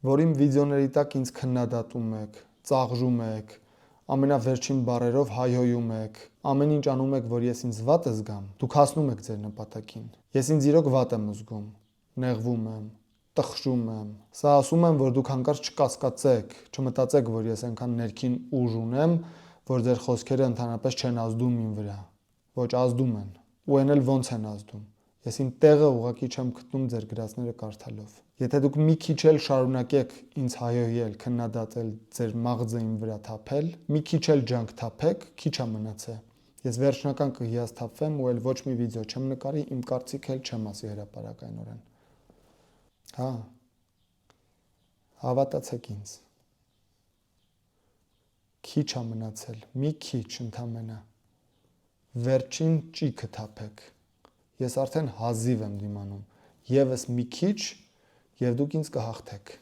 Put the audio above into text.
որ իմ վիդեոների տակ ինձ քննադատում եք, ծաղրում եք, ամենավերջին բառերով հայհոյում եք, ամեն ինչ անում եք, որ ես ինձ վատ զգամ, դուք հասնում եք ձեր նպատակին։ Ես ինձ իրոք վատ եմ զգում, նեղվում եմ, տխրում եմ։ Սա ասում եմ, որ դուք հանկարծ չկասկածեք, չմտածեք, որ ես այնքան ներքին ուժ ունեմ, որ ձեր խոսքերը ընդհանրապես չեն ազդում իմ վրա։ Ոչ, ազդում են։ Ու այն էլ ոնց են ազդում։ Ես իմ տեղը ուղղակի չեմ գտնում ձեր գրածները կարդալով։ Եթե դուք մի քիչ էլ շարունակեք ինձ հայհոյել, քննադատել, ձեր մաղձը իմ վրա թափել, մի քիչ էլ ջանք թափեք, քիչ է մնացել։ Ես վերջնական կհիասթափվեմ ու էլ ոչ մի վիդեո չեմ նկարի, իմ կարծիքը էլ չեմ ասի հրապարակայնորեն։ Հա։ Հավատացեք ինձ։ Քիչ է մնացել, մի քիչ ընդամենը։ Վերջին ճիգը թափեք։ Ես արդեն հազիվ եմ դիմանում։ Եվս մի քիչ, եւ դուք ինձ կհաղթեք։